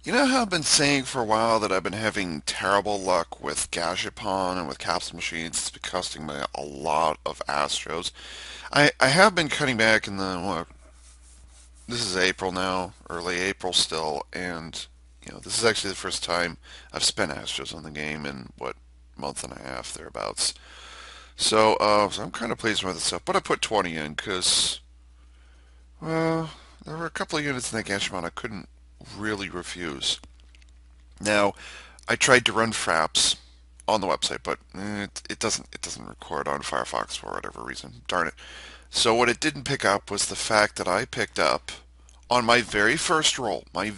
You know how I've been saying for a while that I've been having terrible luck with Gashapon and with capsule machines? It's been costing me a lot of Astros. I have been cutting back in this is April now, early April still, and this is actually the first time I've spent Astros on the game in month and a half thereabouts. So I'm kind of pleased with stuff, but I put 20 in because well, there were a couple of units in that Gashapon I couldn't really refuse. Now, I tried to run Fraps on the website, but it doesn't record on Firefox for whatever reason. Darn it. So what it didn't pick up was the fact that I picked up on my very first roll, an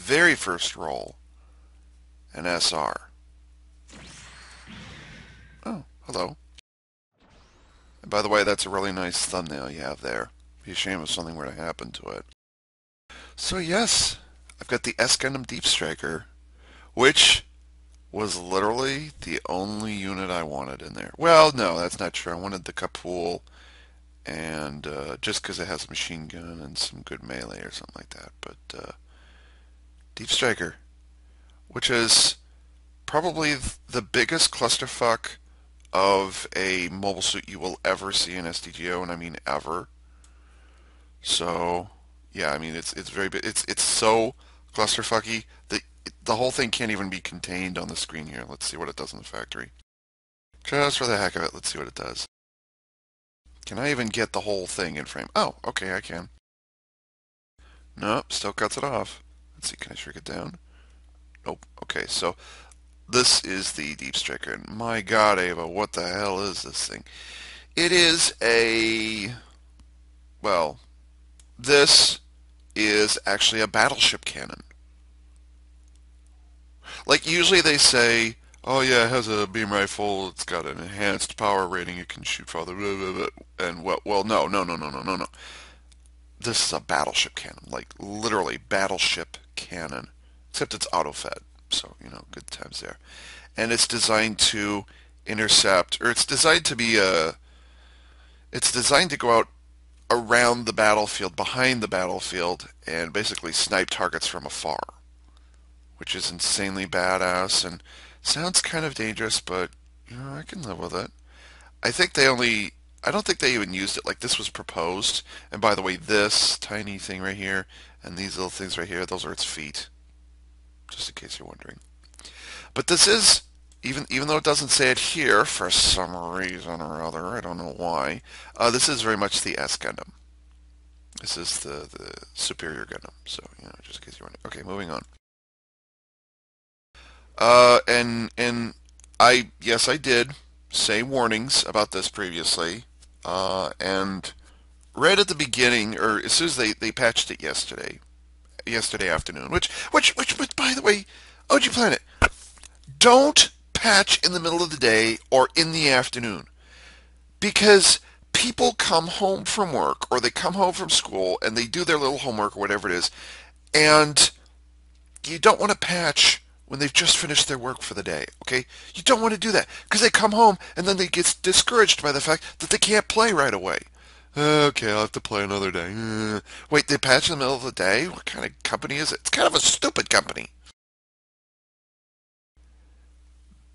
SR. Oh, hello. And by the way, that's a really nice thumbnail you have there. Be a shame if something were to happen to it. So yes, I've got the S Gundam Deep Striker, which was literally the only unit I wanted in there. Well, no, that's not true. I wanted the Kapool, and just because it has a machine gun and some good melee or something like that. But Deep Striker, which is probably the biggest clusterfuck of a mobile suit you will ever see in SDGO, and I mean ever. So yeah, I mean it's very big. It's so clusterfucky that the whole thing can't even be contained on the screen here. Let's see what it does in the factory. Just for the heck of it, let's see what it does. Can I even get the whole thing in frame? Oh, okay, I can. Nope, still cuts it off. Let's see, can I shrink it down? Nope. Okay, so this is the Deep Striker. And my God, Ava, what the hell is this thing? It is well, this is actually a battleship cannon. Like usually they say, oh yeah, it has a beam rifle, it's got an enhanced power rating, it can shoot farther, blah, blah, blah. And well, no, no, no, no, no, no, no. This is a battleship cannon, like literally battleship cannon, except it's auto-fed, so good times there. And it's designed to intercept, or it's designed to go out around the battlefield, behind the battlefield, and basically snipe targets from afar, which is insanely badass and sounds kind of dangerous, but I can live with it. I think they only I don't think they even used it like this was proposed. And by the way, this tiny thing right here and these little things right here, those are its feet, just in case you're wondering. But this is even though it doesn't say it here for some reason or other, I don't know why. This is very much the S Gundam. This is the superior Gundam. So just in case you're wondering. Okay, moving on. And I yes I did say warnings about this previously, and right at the beginning, or as soon as they patched it yesterday afternoon, which by the way, OG Planet, don't patch in the middle of the day or in the afternoon because people come home from work or they come home from school and they do their little homework or whatever it is, and you don't want to patch when they've just finished their work for the day, okay? You don't want to do that because they come home and then they get discouraged by the fact that they can't play right away. Okay, I'll have to play another day. Wait, they patch in the middle of the day? What kind of company is it? It's kind of a stupid company.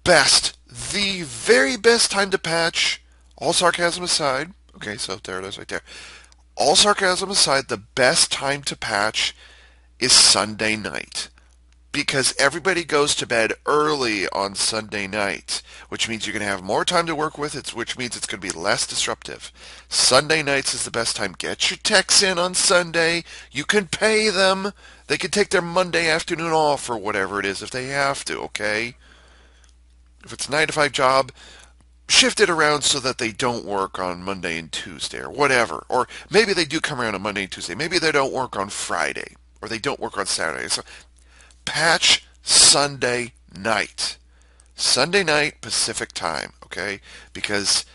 Best, the very best time to patch, all sarcasm aside, okay, so there it is right there. All sarcasm aside, the best time to patch is Sunday night, because everybody goes to bed early on Sunday night, which means you're going to have more time to work with, which means it's going to be less disruptive. Sunday nights is the best time. Get your techs in on Sunday. You can pay them. They can take their Monday afternoon off or whatever it is if they have to, okay? If it's a 9 to 5 job, shift it around so that they don't work on Monday and Tuesday or whatever. Or maybe they do come around on Monday and Tuesday. Maybe they don't work on Friday or they don't work on Saturday. So patch Sunday night. Sunday night Pacific time, okay? Because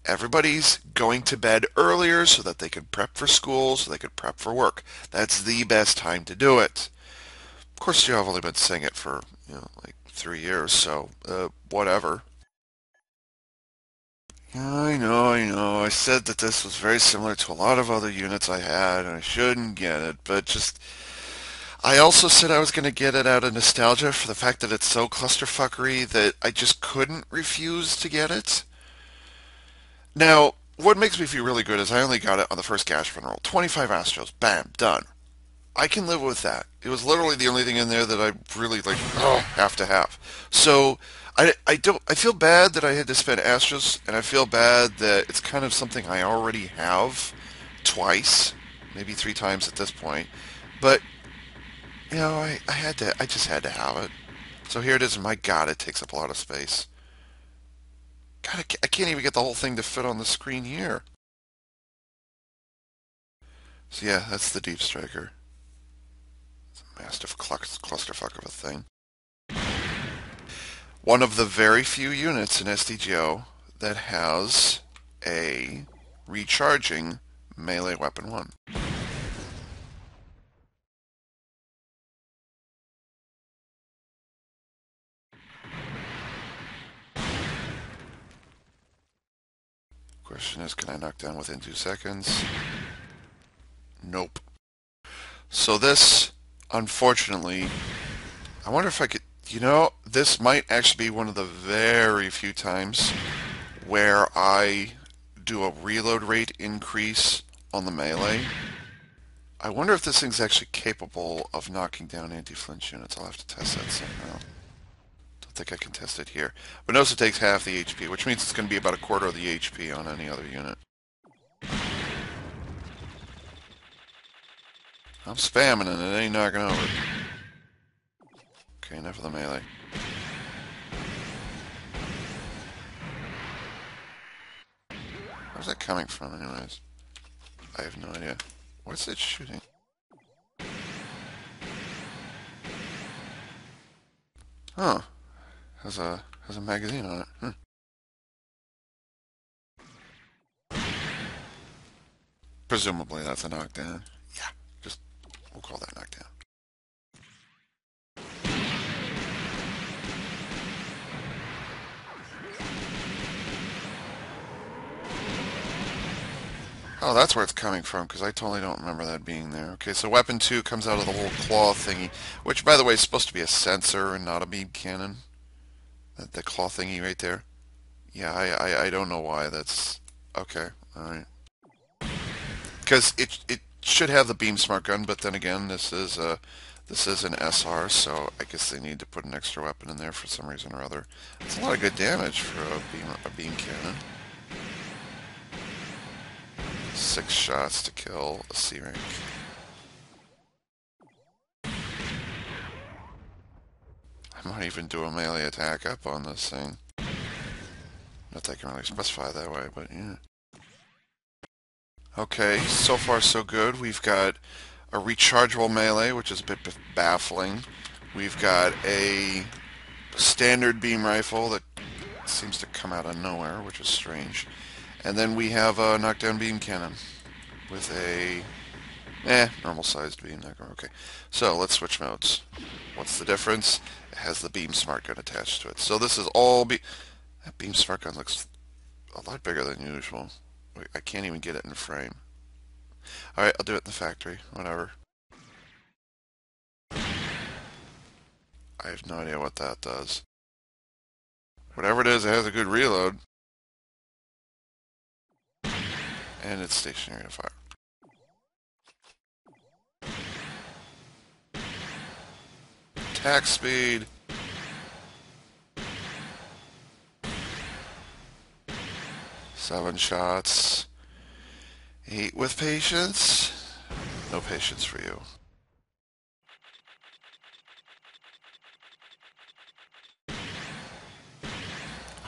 everybody's going to bed earlier so that they can prep for school, so they can prep for work. That's the best time to do it. Of course, I've only been saying it for, like 3 years, so whatever. Yeah, I know, I know. I said that this was very similar to a lot of other units I had, and I shouldn't get it, but just I also said I was going to get it out of nostalgia for the fact that it's so clusterfuckery that I just couldn't refuse to get it. Now, what makes me feel really good is I only got it on the first Gashman roll. 25 Astros. Bam. Done. I can live with that. It was literally the only thing in there that I really like have to have. So I feel bad that I had to spend Astros, and I feel bad that it's kind of something I already have twice, maybe three times at this point. But I just had to have it. So here it is, and my God, it takes up a lot of space. God, I can't even get the whole thing to fit on the screen here. So yeah, that's the Deep Striker. It's a massive clusterfuck of a thing. One of the very few units in SDGO that has a recharging melee weapon 1. Question is, can I knock down within 2 seconds? Nope. So this, unfortunately, I wonder if I could, this might actually be one of the very few times where I do a reload rate increase on the melee. I wonder if this thing's actually capable of knocking down anti-flinch units. I'll have to test that somehow. Don't think I can test it here. But notice it takes half the HP, which means it's going to be about a quarter of the HP on any other unit. I'm spamming it, it ain't knocking over. Okay, enough of the melee. Where's that coming from anyways? I have no idea. What's it shooting? Huh. Has a magazine on it. Presumably that's a knockdown. Yeah, we'll call that knockdown. Oh, that's where it's coming from, because I totally don't remember that being there. Okay, so weapon 2 comes out of the little claw thingy, which, by the way, is supposed to be a sensor and not a beam cannon. The claw thingy right there. Yeah, I don't know why that's... Okay, alright. Because it should have the beam smart gun, but then again, this is an SR, so I guess they need to put an extra weapon in there for some reason or other. It's a lot of good damage for a beam cannon. 6 shots to kill a C rank. I might even do a melee attack up on this thing. Not that I can really specify that way, but yeah. Okay, so far so good. We've got a rechargeable melee, which is a bit baffling. We've got a standard beam rifle that seems to come out of nowhere, which is strange. And then we have a knockdown beam cannon with a normal-sized beam. Okay, so let's switch modes. What's the difference? It has the beam smart gun attached to it. So this is all that beam smart gun looks a lot bigger than usual. I can't even get it in frame. Alright, I'll do it in the factory. Whatever. I have no idea what that does. Whatever it is, it has a good reload. And it's stationary to fire. Attack speed. 7 shots. 8 with patience. No patience for you.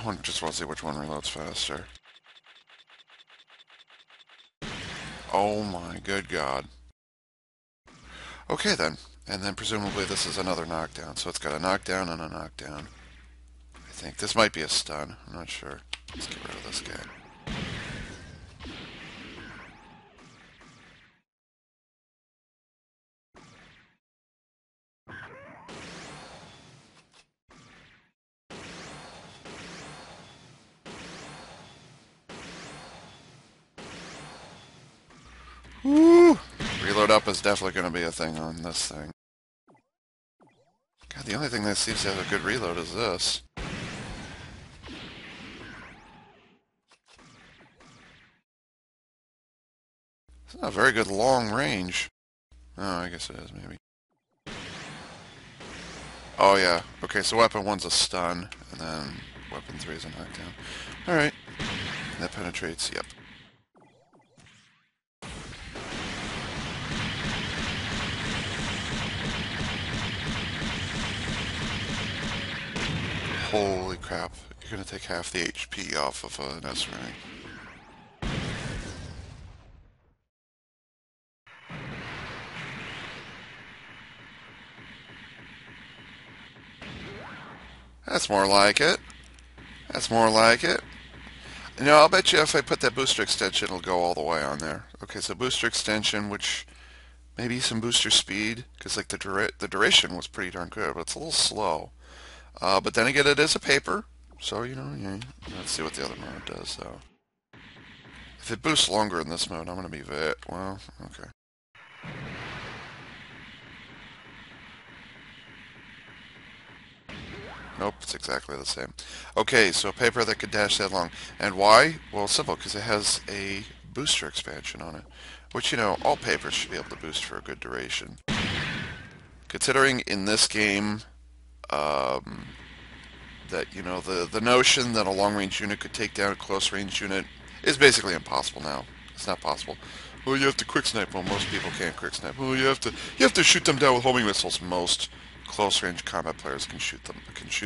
I just want to see which one reloads faster. Oh my good God. Okay then. And then presumably this is another knockdown. So it's got a knockdown and a knockdown. I think this might be a stun. I'm not sure. Let's get rid of this guy. Woo! Reload up is definitely going to be a thing on this thing. The only thing that seems to have a good reload is this. It's not a very good long range. Oh, I guess it is, maybe. Oh, yeah. Okay, so weapon 1's a stun, and then weapon 3 is a knockdown. Alright. That penetrates, yep. Holy crap. You're gonna take half the HP off of an S rank. That's more like it. That's more like it. You know, I'll bet you if I put that booster extension, it'll go all the way on there. Okay, so booster extension, which maybe some booster speed, because like the duration was pretty darn good, but it's a little slow. But then again, it is a paper, so you know, yeah. Let's see what the other mode does, though. If it boosts longer in this mode, I'm gonna be well, okay. Nope, it's exactly the same. Okay, so a paper that could dash that long. And why? Well, it's simple, because it has a booster expansion on it. Which, you know, all papers should be able to boost for a good duration. Considering in this game, that, you know, the notion that a long-range unit could take down a close-range unit is basically impossible now. It's not possible. Well, you have to quick snipe. Well, most people can't quick snipe. Well, you have to shoot them down with homing missiles. Most close-range combat players can shoot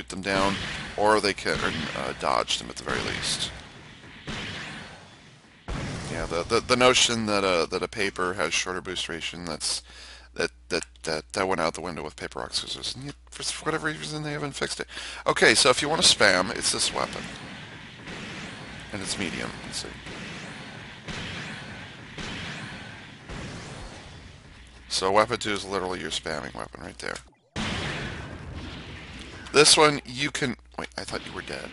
them down, or they can dodge them at the very least. Yeah, the notion that a paper has shorter boost duration, that went out the window with paper rock scissors. And for whatever reason, they haven't fixed it. Okay, so if you want to spam, it's this weapon, and it's medium. Let's see. So weapon 2 is literally your spamming weapon right there. This one, you can... Wait, I thought you were dead.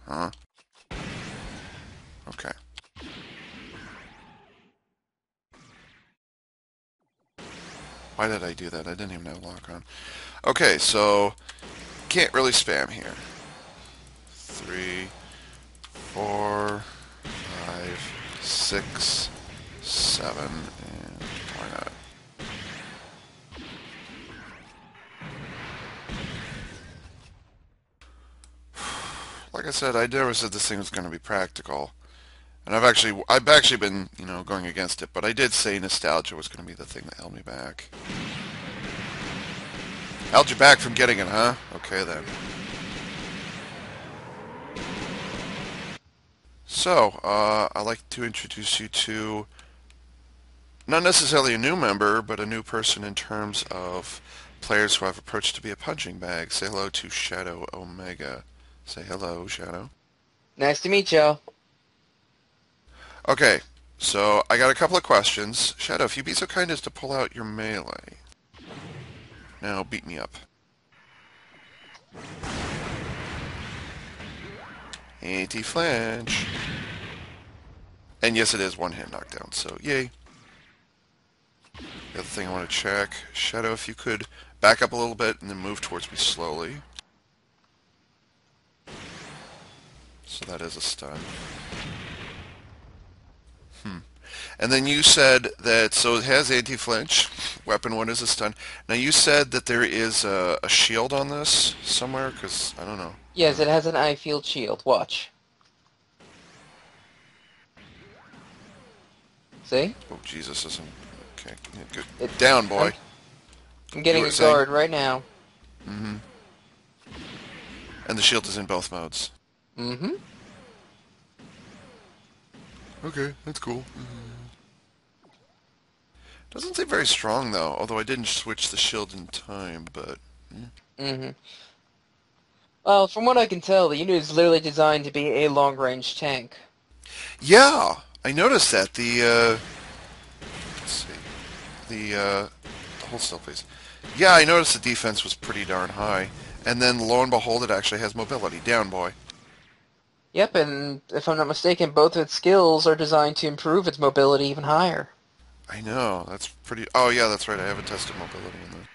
Huh? Okay. Why did I do that? I didn't even have lock on. Okay, so... Can't really spam here. 3, 4, 5, 6, 7, and why not? Like I said, I never said this thing was going to be practical. And I've actually been, you know, going against it, but I did say nostalgia was going to be the thing that held me back. Held you back from getting it, huh? Okay then. So, I'd like to introduce you to not necessarily a new member, but a new person in terms of players who I've approached to be a punching bag. Say hello to ShadowOmega. Say hello, Shadow. Nice to meet y'all. Okay, so I got a couple of questions. Shadow, if you'd be so kind as to pull out your melee. Now, beat me up. Anti-flinch. And yes, it is one-hit knockdown, so yay. The other thing I want to check, Shadow, if you could back up a little bit and then move towards me slowly. So that is a stun. And then you said that, so it has anti-flinch, weapon 1 is a stun. Now you said that there is a shield on this somewhere, because, I don't know. Yes, it has an eye field shield. Watch. See? Oh, Jesus, isn't... Okay, good. It, Down, boy. I'm getting a guard right now. Mm-hmm. And the shield is in both modes. Mm-hmm. Okay, that's cool. Doesn't seem very strong, though, although I didn't switch the shield in time, but... Mm-hmm. Well, from what I can tell, the unit is literally designed to be a long-range tank. Yeah, I noticed that. Let's see. Hold still, please. Yeah, I noticed the defense was pretty darn high. And then, lo and behold, it actually has mobility. Down, boy. Yep, and if I'm not mistaken, both of its skills are designed to improve its mobility even higher. I know, that's pretty... Oh, yeah, that's right, I haven't tested mobility in that.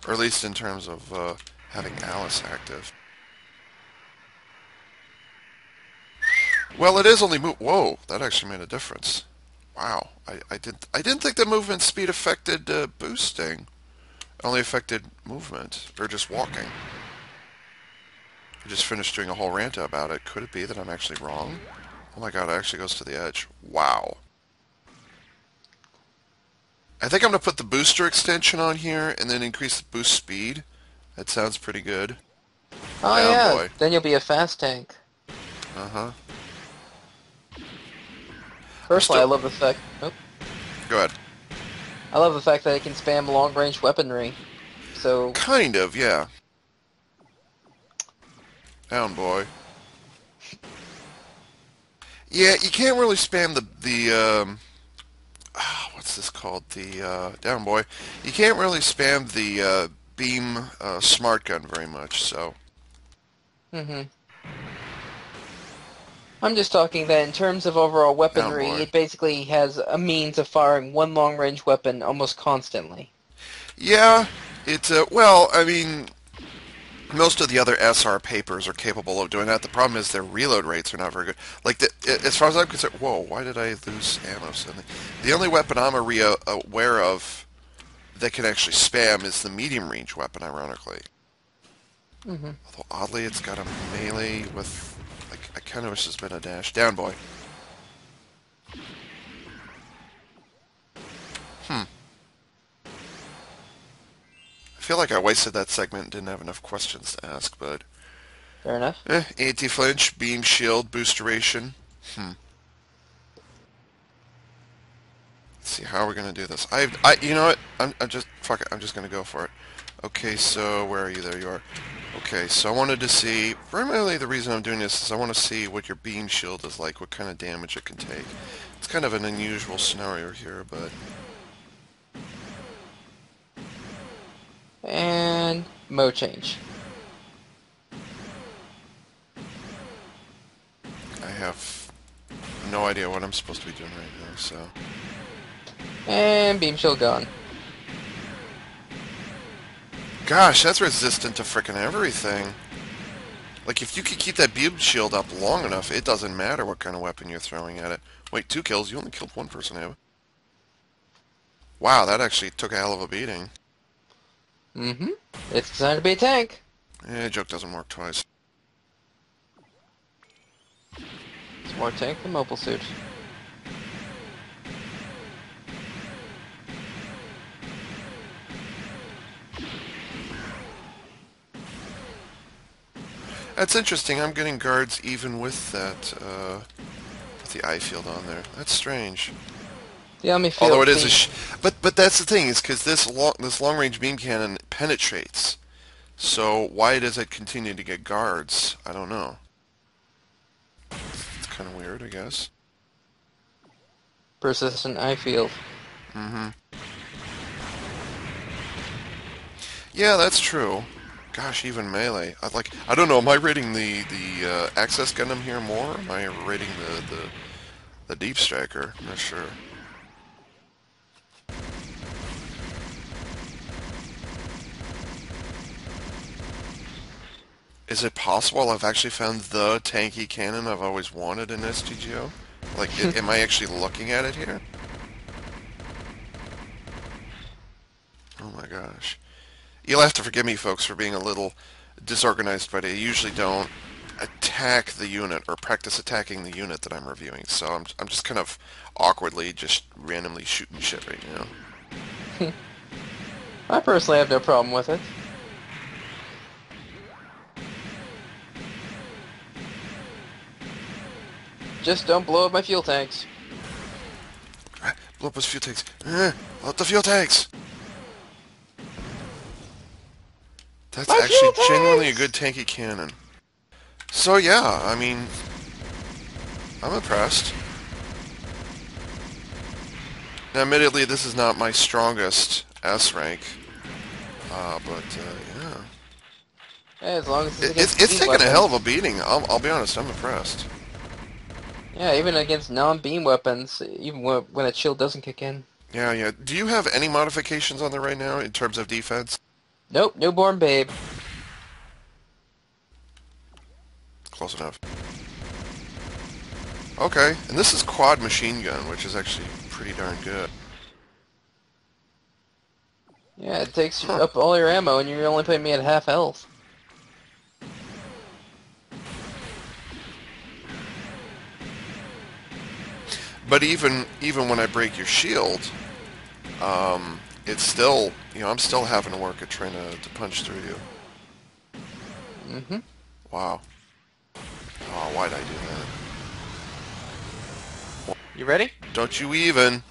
Or at least in terms of having Alice active. Well, it is only move... Whoa, that actually made a difference. Wow, I didn't think the movement speed affected boosting. It only affected movement, or just walking. I just finished doing a whole rant about it. Could it be that I'm actually wrong? Oh my god, it actually goes to the edge. Wow. I think I'm going to put the booster extension on here and then increase the boost speed. That sounds pretty good. Oh Down, yeah, boy. then you'll be a fast tank. Uh-huh. I'm Personally, I still... love the fact. Oh, Go ahead. I love the fact that it can spam long-range weaponry. So, Kind of, yeah. Down, boy. Yeah, you can't really spam what's this called? The, down, boy. You can't really spam the, beam, smart gun very much, so... hmm I'm just talking that in terms of overall Down, weaponry, boy. it basically has a means of firing one long-range weapon almost constantly. Yeah, well, I mean, most of the other SR papers are capable of doing that. The problem is their reload rates are not very good. Like, as far as I'm concerned, whoa, why did I lose ammo suddenly? The only weapon I'm aware of that can actually spam is the medium range weapon, ironically. hmm Although, oddly, it's got a melee with, like, I kind of wish there's been a dash. Down, boy. Hmm. I feel like I wasted that segment and didn't have enough questions to ask, but... Fair enough. Anti-flinch, beam shield, boost duration. Hmm. Let's see, how are we going to do this? You know what? I'm just, fuck it, I'm just going to go for it. Okay, so, where are you? There you are. Okay, so I wanted to see, primarily the reason I'm doing this is I want to see what your beam shield is like, what kind of damage it can take. It's kind of an unusual scenario here, but And mode change. I have no idea what I'm supposed to be doing right now, so... And beam shield gone. Gosh, that's resistant to frickin' everything. Like, if you could keep that beam shield up long enough, it doesn't matter what kind of weapon you're throwing at it. Wait, 2 kills? You only killed 1 person, have you? Wow, that actually took a hell of a beating. hmm It's designed to be a tank. Joke doesn't work twice. It's more tank than mobile suit. That's interesting. I'm getting guards even with that, with the eye field on there. That's strange. The enemy Although field it is a seems... but that's the thing, is because this long range beam cannon penetrates. So why does it continue to get guards? I don't know. It's kind of weird, I guess. persistent eye field. Mm-hmm. Yeah, that's true. Gosh, even melee. I don't know. Am I rating the Access Gundam here more? Or am I rating the Deep Striker? I'm not sure. Is it possible I've actually found the tanky cannon I've always wanted in SDGO? Like, am I actually looking at it here? Oh my gosh. You'll have to forgive me, folks, for being a little disorganized, but I usually don't attack the unit or practice attacking the unit that I'm reviewing. So I'm just kind of awkwardly just randomly shooting shit right now. I personally have no problem with it. Just don't blow up my fuel tanks. Blow up his fuel tanks. Blow up the fuel tanks! That's My actually fuel genuinely a tanks! good tanky cannon. So yeah, I mean, I'm impressed. Now, admittedly, this is not my strongest S rank, but yeah, As long as it's it's against it's speed taken a hell of a weapons. beating. I'll be honest, I'm impressed. Yeah, even against non-beam weapons, even when a shield doesn't kick in. Yeah, yeah. Do you have any modifications on there right now in terms of defense? Nope, newborn babe. Close enough. Okay, and this is quad machine gun, which is actually pretty darn good. Yeah, it takes Huh. up all your ammo, and you're only putting me at half health. But even when I break your shield, it's still, I'm still having to work at trying to punch through you. Mm-hmm. Wow. Oh, why'd I do that? You ready? Don't you even. I'm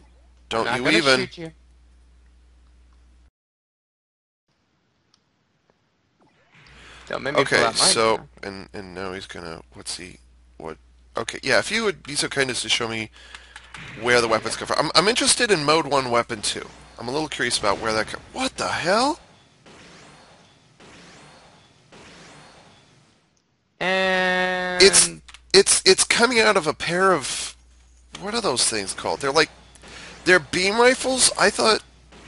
Don't not you gonna even. shoot you. Don't make me pull Okay, out my so, gun. and now he's gonna, what, okay, yeah, if you would be so kind as to show me where the weapons come from. I'm interested in Mode 1 Weapon 2. I'm a little curious about where that comes. What the hell? It's, And it's coming out of a pair of, what are those things called? They're beam rifles, I thought,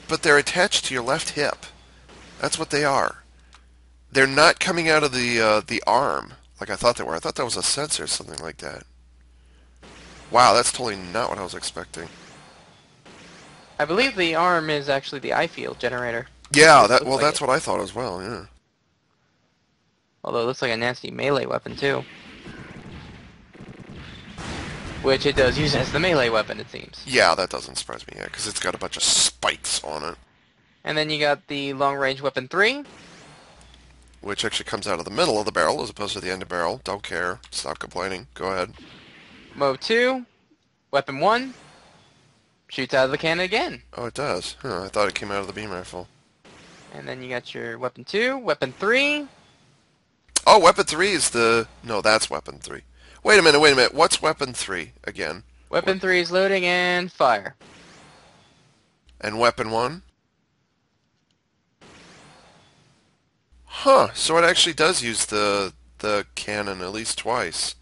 but they're attached to your left hip. That's what they are. They're not coming out of the arm like I thought they were. I thought that was a sensor or something like that. Wow, that's totally not what I was expecting. I believe the arm is actually the eye field generator. At Yeah, least it looks like that's it. what I thought as well. Yeah. Although it looks like a nasty melee weapon too. Which it does use as the melee weapon, it seems. Yeah, that doesn't surprise me. Yeah, because it's got a bunch of spikes on it, And then you got the long range weapon 3. which actually comes out of the middle of the barrel as opposed to the end of the barrel. Don't care. Stop complaining. Go ahead. Mode 2, weapon 1, shoots out of the cannon again. Oh, it does. Huh, I thought it came out of the beam rifle. And then you got your weapon 2, weapon 3. Oh, weapon 3 is the... No, that's weapon 3. Wait a minute, wait a minute. What's weapon 3 again? What? Weapon 3 is loading and fire. And weapon 1? Huh, so it actually does use the cannon at least twice.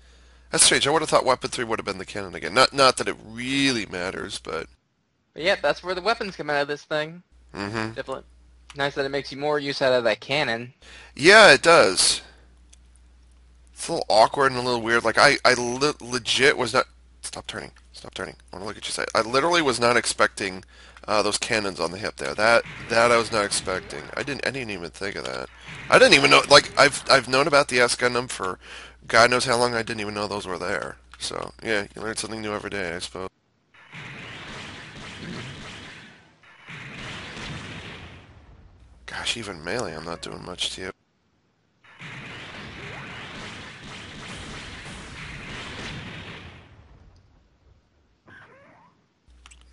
That's strange. I would have thought weapon 3 would have been the cannon again. Not that it really matters, but... But yeah, that's where the weapons come out of this thing. Mm-hmm. Definitely. Nice that it makes you more use out of that cannon. Yeah, it does. It's a little awkward and a little weird. Like, I legit was not... Stop turning. Stop turning. I want to look at your side. I literally was not expecting those cannons on the hip there. That I was not expecting. I didn't even think of that. I didn't even know... Like, I've known about the S Gundam for God knows how long. I didn't even know those were there. So, yeah, you learn something new every day, I suppose. Gosh, even melee, I'm not doing much to you.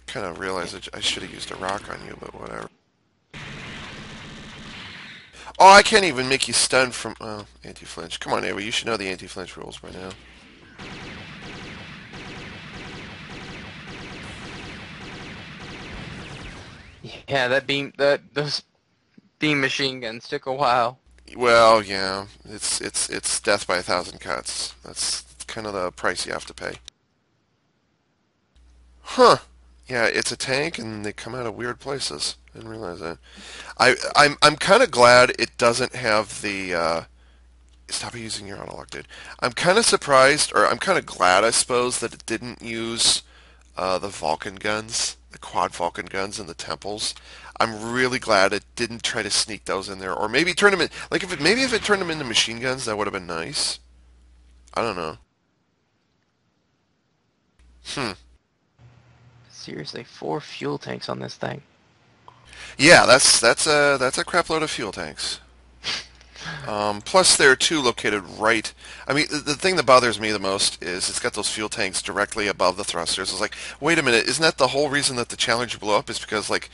Kind of realized that I should have used a rock on you, but whatever. Oh, I can't even make you stun from... Oh, anti-flinch. Come on, Ava, you should know the anti-flinch rules by now. Yeah, those beam machine guns took a while. Well, yeah, it's death by 1,000 cuts. That's kind of the price you have to pay. Huh. Yeah, it's a tank, and they come out of weird places. I didn't realize that. I'm kind of glad it doesn't have the... Stop using your autolock, dude. I'm kind of surprised, or I'm kind of glad, I suppose, that it didn't use the Vulcan guns, the quad Vulcan guns in the temples. I'm really glad it didn't try to sneak those in there, or maybe turn them in. Like if it turned them into machine guns, that would have been nice. I don't know. Hmm. Seriously, 4 fuel tanks on this thing. Yeah, that's a crap load of fuel tanks. Plus, there are two located right. I mean, the thing that bothers me the most is it's got those fuel tanks directly above the thrusters. It's like, wait a minute, isn't that the whole reason that the Challenger blew up? Is because like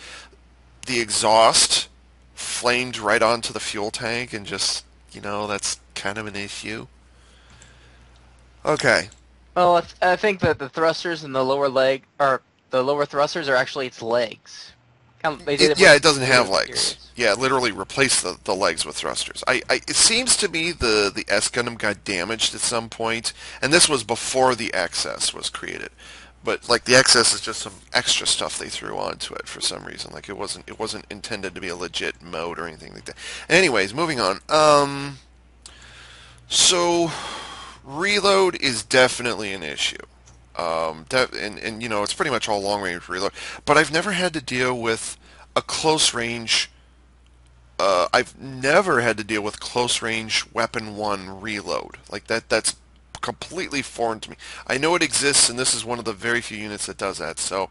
the exhaust flamed right onto the fuel tank, and just that's kind of an issue. Okay. Well, I think that the thrusters in the lower leg, or the lower thrusters are actually its legs. They did it Yeah, with it doesn't have Reload legs. Series. Yeah, literally replace the legs with thrusters. It seems to me the S Gundam got damaged at some point, and this was before the XS was created. But like the XS is just some extra stuff they threw onto it for some reason. Like it wasn't intended to be a legit mode or anything like that. Anyways, moving on. So reload is definitely an issue. And you know it's pretty much all long range reload. But I've never had to deal with a close range. I've never had to deal with close range weapon one reload like that. That's completely foreign to me. I know it exists, and this is one of the very few units that does that. So,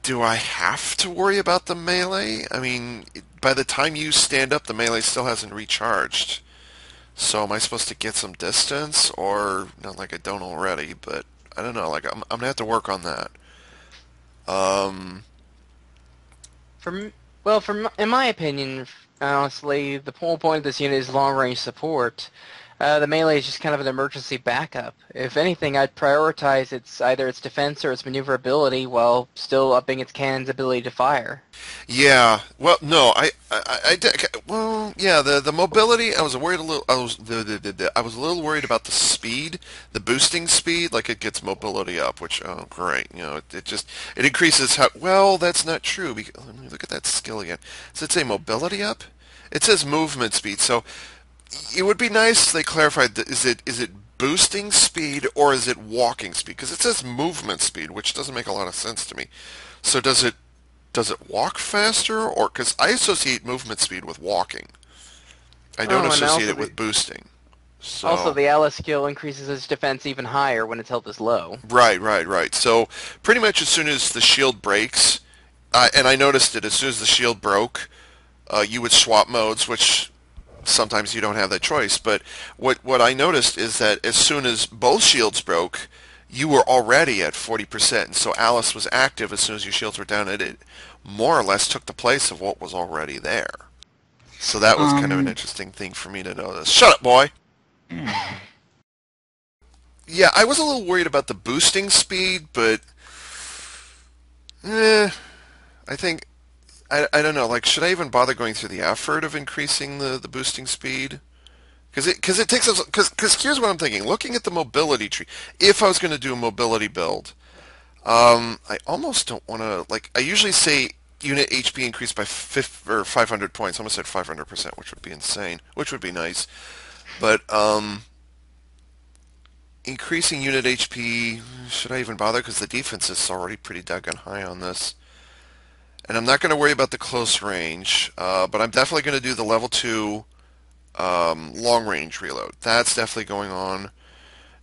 do I have to worry about the melee? I mean, by the time you stand up, the melee still hasn't recharged. So, am I supposed to get some distance, or not like I don't already? But I don't know. Like I'm gonna have to work on that. Um, In my opinion, honestly, the whole point of this unit is long-range support. The melee is just kind of an emergency backup. If anything, I'd prioritize either its defense or its maneuverability while still upping its cannon's ability to fire. Yeah. Well, no, well, yeah, the mobility, I was worried a little, I was a little worried about the speed, the boosting speed, like it gets mobility up, which, oh, great, you know, it increases well, that's not true, because, let me look at that skill again. Does it say mobility up? It says movement speed, so it would be nice if they clarified, is it boosting speed or is it walking speed? Because it says movement speed, which doesn't make a lot of sense to me. So does it walk faster, or because I associate movement speed with walking, I don't Oh, and associate it with boosting. also So the Alice skill increases its defense even higher when its health is low. right. So pretty much as soon as the shield breaks, and I noticed it as soon as the shield broke, you would swap modes, which sometimes you don't have that choice. But what I noticed is that as soon as both shields broke, you were already at 40%. And so Alice was active as soon as your shields were down, and it more or less took the place of what was already there. So that was kind of an Um, interesting thing for me to notice. Shut up, boy! Yeah, I was a little worried about the boosting speed, but I think I don't know. Like, should I even bother going through the effort of increasing the boosting speed? Because it takes us because here's what I'm thinking. Looking at the mobility tree, if I was going to do a mobility build, I almost don't want to like. I usually say unit HP increased by 500 points. I almost said 500%, which would be insane, which would be nice. But increasing unit HP, should I even bother? Because the defense is already pretty daggone high on this. And I'm not going to worry about the close range, but I'm definitely going to do the level 2 long range reload. That's definitely going on.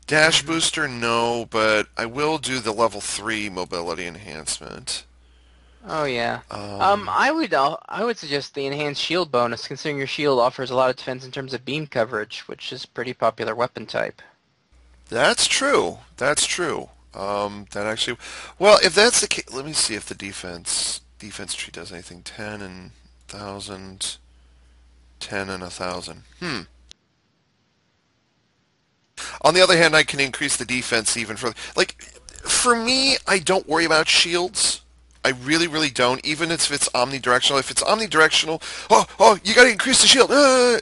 Dash Hmm. booster, no, but I will do the level 3 mobility enhancement. Oh yeah. Um, I would suggest the enhanced shield bonus, considering your shield offers a lot of defense in terms of beam coverage, which is a pretty popular weapon type. that's true. That's true. That actually, well, if that's the case, let me see if the defense tree does anything. 10 and 1,000, 10 and 1,000. On the other hand, I can increase the defense even further. Like, for me, I don't worry about shields. I really, really don't. Even if it's omnidirectional. If it's omnidirectional, you got to increase the shield.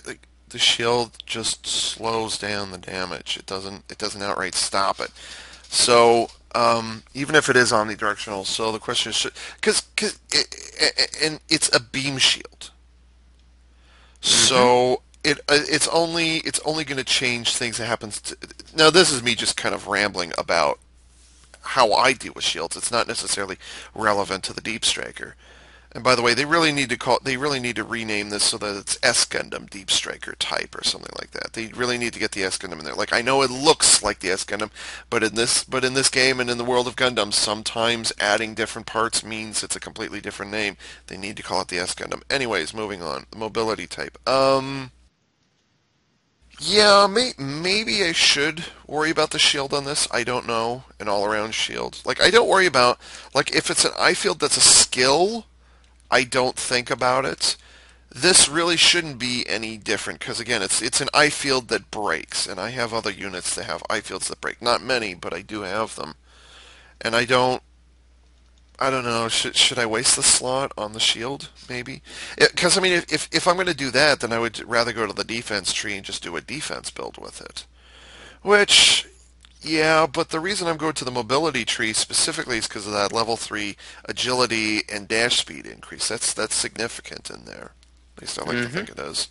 Like, the shield just slows down the damage. It doesn't. It doesn't outright stop it. So even if it is omnidirectional, so the question is, and it's a beam shield. Hmm. So it's only going to change things that happens. Now this is me just kind of rambling about how I deal with shields. It's not necessarily relevant to the Deep Striker. And by the way, they really need to rename this so that it's S Gundam Deep Striker type or something like that. They really need to get the S Gundam in there. Like I know it looks like the S Gundam, but in this game and in the world of Gundam, sometimes adding different parts means it's a completely different name. They need to call it the S Gundam. Anyways, moving on. The mobility type. Yeah, maybe I should worry about the shield on this. I don't know. An all-around shield. Like I don't worry about like if it's an eye field that's a skill. I don't think about it. This really shouldn't be any different because again, it's an eye field that breaks, and I have other units that have eye fields that break. Not many, but I do have them, and I don't. I don't know. Should I waste the slot on the shield? Maybe. Because I mean, if I'm going to do that, then I would rather go to the defense tree and just do a defense build with it. Which, yeah, but the reason I'm going to the mobility tree specifically is because of that level 3 agility and dash speed increase. That's significant in there. At least I like to Mm-hmm. think it is.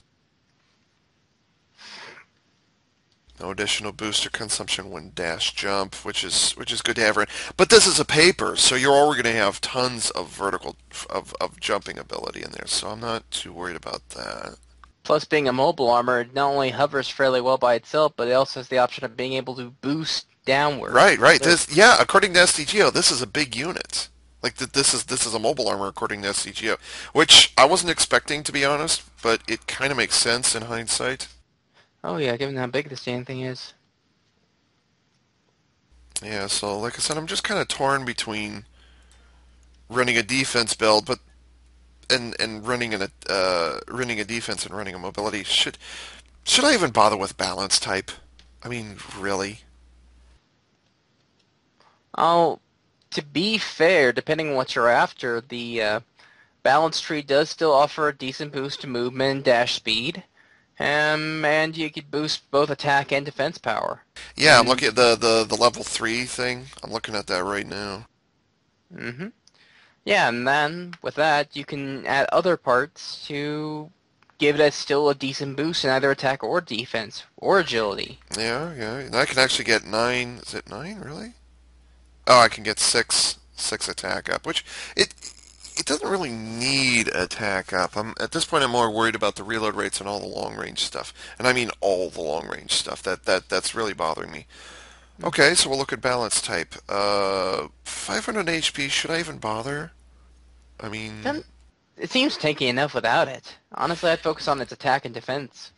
No additional booster consumption when dash jump, which is good to have. But this is a paper, so you're already going to have tons of vertical of jumping ability in there. So I'm not too worried about that. Plus, being a mobile armor, it not only hovers fairly well by itself, but it also has the option of being able to boost downward. Right, right. So, This, yeah, according to SDGO, this is a big unit. Like this is a mobile armor according to SDGO, which I wasn't expecting to be honest, but it kind of makes sense in hindsight. oh yeah, given how big this damn thing is. Yeah, so like I said, I'm just kind of torn between running a defense build, but and running a defense and running a mobility. Should I even bother with balance type? I mean, really? Oh, to be fair, depending on what you're after, the balance tree does still offer a decent boost to movement and dash speed. And you could boost both attack and defense power. Yeah, I'm And looking at the level 3 thing. I'm looking at that right now. hmm yeah, and then with that, you can add other parts to give it still a decent boost in either attack or defense or agility. Yeah, yeah. And I can actually get 9. Is it 9 really? Oh, I can get six attack up, which it it doesn't really need attack up. At this point I'm more worried about the reload rates and all the long range stuff. And I mean all the long range stuff. That's really bothering me. Okay, so we'll look at balance type. 500 HP, should I even bother? I mean, Then it seems tanky enough without it. Honestly, I'd focus on its attack and defense,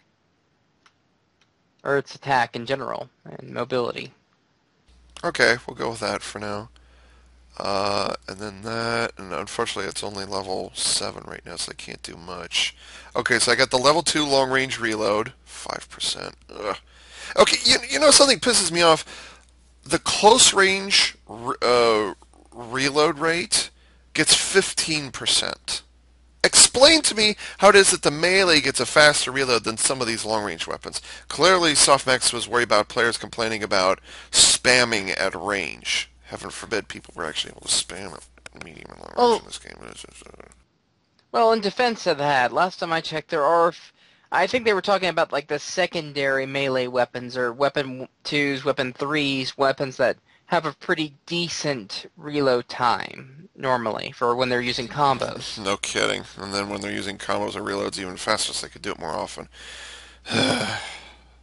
or its attack in general and mobility. okay, we'll go with that for now. And then that, and unfortunately it's only level 7 right now, so I can't do much. Okay, so I got the level 2 long range reload, 5%. Ugh. Okay, you know something pisses me off? The close range reload rate gets 15%. Explain to me how it is that the melee gets a faster reload than some of these long-range weapons. Clearly, Softmax was worried about players complaining about spamming at range. Heaven forbid people were actually able to spam at medium and long range Well, in this game. well, in defense of that, last time I checked, there are. I think they were talking about like the secondary melee weapons or weapon twos, weapon threes, weapons that have a pretty decent reload time normally for when they're using combos. No kidding. And then when they're using combos and reloads even faster, so they could do it more often.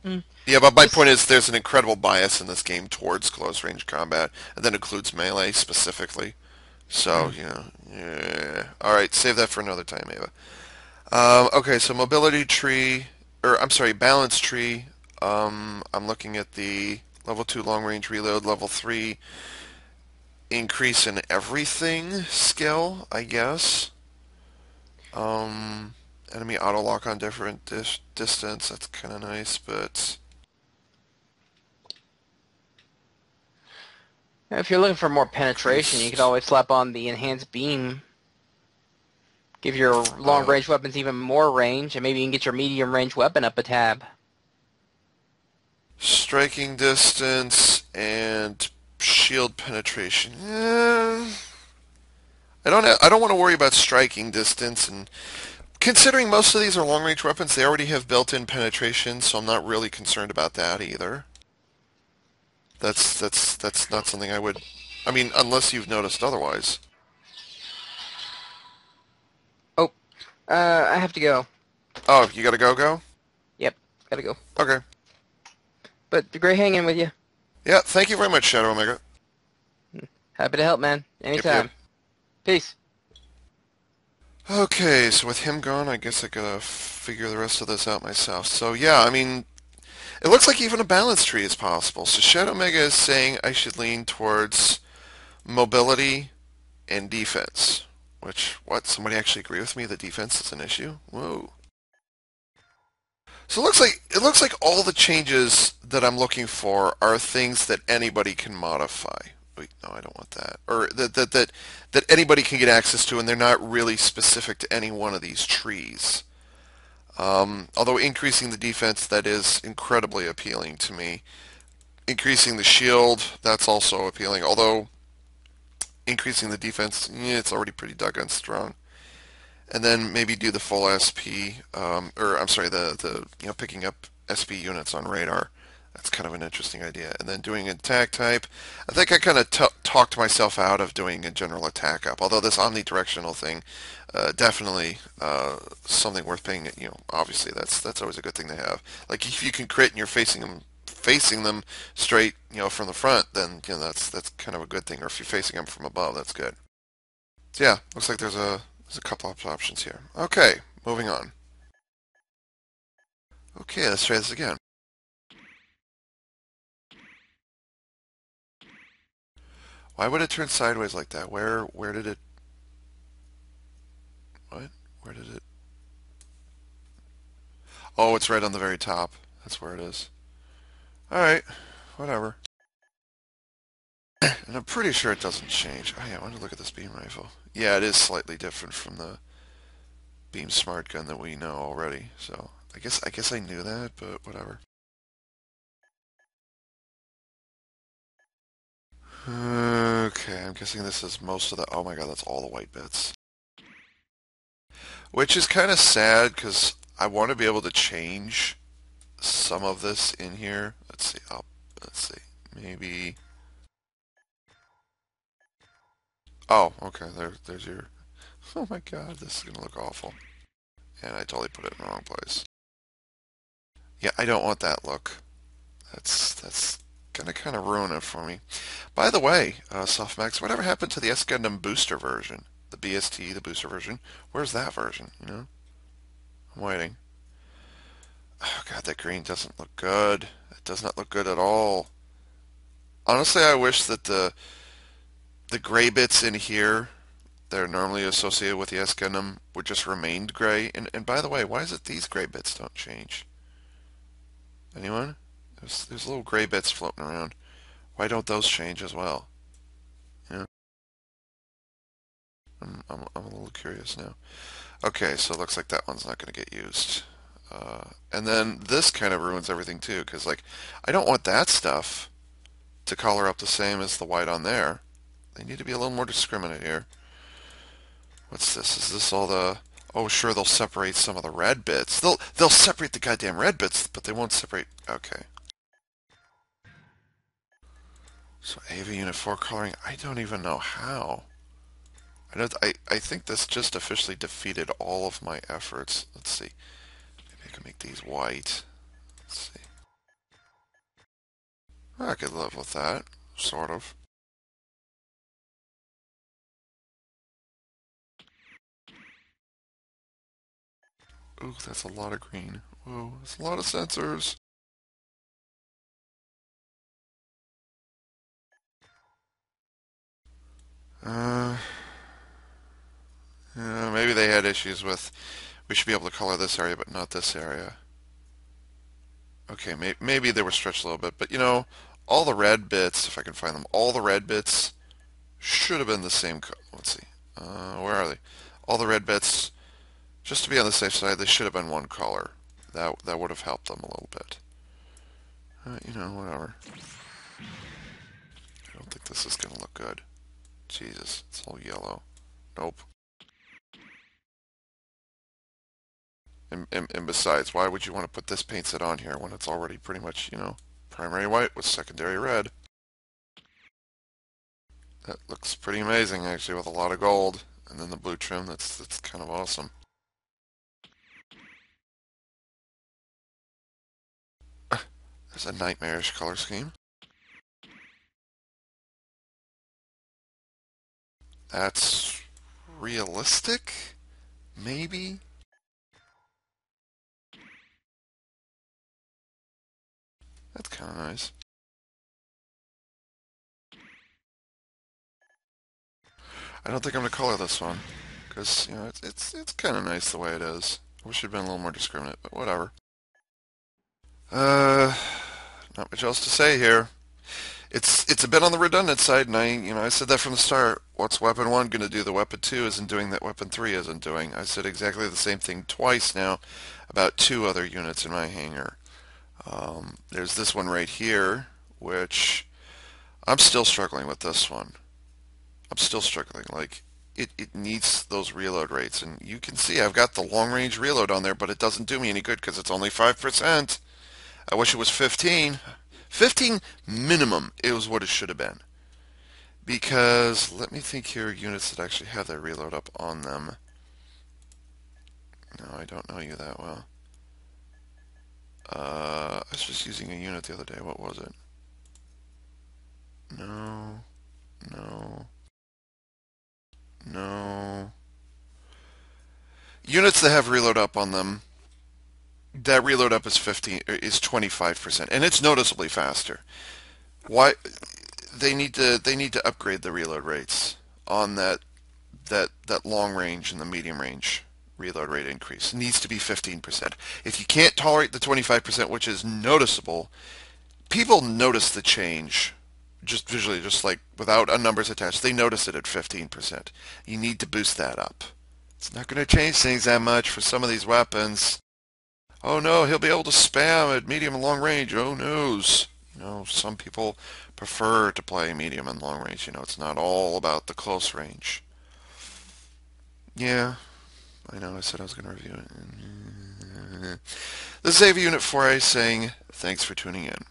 Mm. Yeah, but my point Just is there's an incredible bias in this game towards close range combat, and that includes melee specifically. So, mm. yeah. All right, save that for another time, Ava. Okay, so mobility tree, or I'm sorry, balance tree. I'm looking at the level 2 long range reload, level 3 increase in everything skill, I guess. Um, enemy auto lock on different distance. That's kind of nice, but if you're looking for more penetration, you could increased. always slap on the enhanced beam. Give your long Uh, range weapons even more range, and maybe you can get your medium range weapon up a tab. striking distance and shield penetration. I don't want to worry about striking distance, and considering most of these are long range weapons, they already have built-in penetration, so I'm not really concerned about that either. That's not something I would. I mean, unless you've noticed otherwise. Oh, I have to go. Oh, you gotta go? Yep, gotta go. Okay. But great hanging with you. Yeah, thank you very much, ShadowOmega. Happy to help, man. Yep. Anytime. Peace. Okay, so with him gone, I guess I gotta figure the rest of this out myself. So yeah, I mean, it looks like even a balance tree is possible. So ShadowOmega is saying I should lean towards mobility and defense. Which, what? Somebody actually agree with me that defense is an issue? Whoa. So it looks like all the changes that I'm looking for are things that anybody can modify. wait, no, I don't want that. Or that anybody can get access to, and they're not really specific to any one of these trees. Although increasing the defense, that is incredibly appealing to me. Increasing the shield, that's also appealing. Although increasing the defense, it's already pretty doggone strong. And then maybe do the full SP, or I'm sorry, the picking up SP units on radar. That's kind of an interesting idea. And then doing an attack type. I think I kind of talked myself out of doing a general attack up. Although this omnidirectional thing, definitely something worth paying. Obviously that's always a good thing to have. Like if you can crit and you're facing them straight, from the front, then that's kind of a good thing. Or if you're facing them from above, that's good. So yeah, looks like there's a couple of options here. Okay, moving on. Okay, let's try this again. Why would it turn sideways like that? Where did it... What? Where did it... Oh, it's right on the very top. That's where it is. Alright, whatever. And I'm pretty sure it doesn't change. Oh yeah, I want to look at this beam rifle. Yeah, it is slightly different from the beam smart gun that we know already. So I guess I knew that, but whatever. Okay, I'm guessing this is most of the... Oh my god, that's all the white bits. Which is kind of sad because I want to be able to change some of this in here. Let's see. Let's see. Maybe. Oh, okay. There's your. Oh my god, this is gonna look awful. And I totally put it in the wrong place. Yeah, I don't want that look. That's gonna kind of ruin it for me. By the way, Softmax, whatever happened to the S Gundam booster version? The BST, the booster version? Where's that version? I'm waiting. Oh god, that green doesn't look good. It does not look good at all. Honestly, I wish that the gray bits in here that are normally associated with the S Gundam would just remained gray. And by the way, why is it these gray bits don't change? Anyone? There's little gray bits floating around. Why don't those change as well? Yeah, I'm a little curious now. Okay, so it looks like that one's not going to get used. And then this kind of ruins everything too, because like I don't want that stuff to color up the same as the white on there. They need to be a little more discriminate here. What's this? Is this all the... Oh, sure, they'll separate some of the red bits. They'll separate the goddamn red bits, but they won't separate... Okay. So AV Unit 4 coloring, I don't even know how. I think this just officially defeated all of my efforts. Let's see. Maybe I can make these white. Let's see. I could live with that, sort of. Ooh, that's a lot of green. Whoa, that's a lot of sensors. Uh, yeah, maybe they had issues with... We should be able to color this area, but not this area. Okay, maybe they were stretched a little bit, but all the red bits, if I can find them, all the red bits should have been the same color. Let's see. Where are they? All the red bits, just to be on the safe side, they should have been one color. That would have helped them a little bit. Whatever. I don't think this is going to look good. Jesus, it's all yellow. Nope. And besides, why would you want to put this paint set on here when it's already pretty much, primary white with secondary red? That looks pretty amazing, actually, with a lot of gold. And then the blue trim, that's kind of awesome. There's a nightmarish color scheme. That's realistic? Maybe? That's kind of nice. I don't think I'm going to color this one. Because, it's kind of nice the way it is. I wish it had been a little more discriminate, but whatever. Uh, Not much else to say here. It's a bit on the redundant side, and I said that from the start. What's weapon one going to do? The weapon two isn't doing that weapon three isn't doing. I said exactly the same thing twice now about two other units in my hangar. There's this one right here, which I'm still struggling with this one. I'm still struggling. Like, it needs those reload rates. And you can see I've got the long range reload on there, but it doesn't do me any good because it's only 5%. I wish it was 15. 15 minimum is what it should have been. Because, let me think here, units that actually have their reload up on them. No, I don't know you that well. I was just using a unit the other day. What was it? No, no, no. Units that have reload up on them, that reload up is 25%, and it's noticeably faster. Why they need to upgrade the reload rates on that long range and the medium range reload rate increase. It needs to be 15%. If you can't tolerate the 25%, which is noticeable, people notice the change just visually, just like without numbers attached. They notice it at 15%. You need to boost that up. It's not going to change things that much for some of these weapons. Oh no, he'll be able to spam at medium and long range. Oh noes. Some people prefer to play medium and long range. It's not all about the close range. Yeah, I know. I said I was going to review it. This is AV Unit 4A saying thanks for tuning in.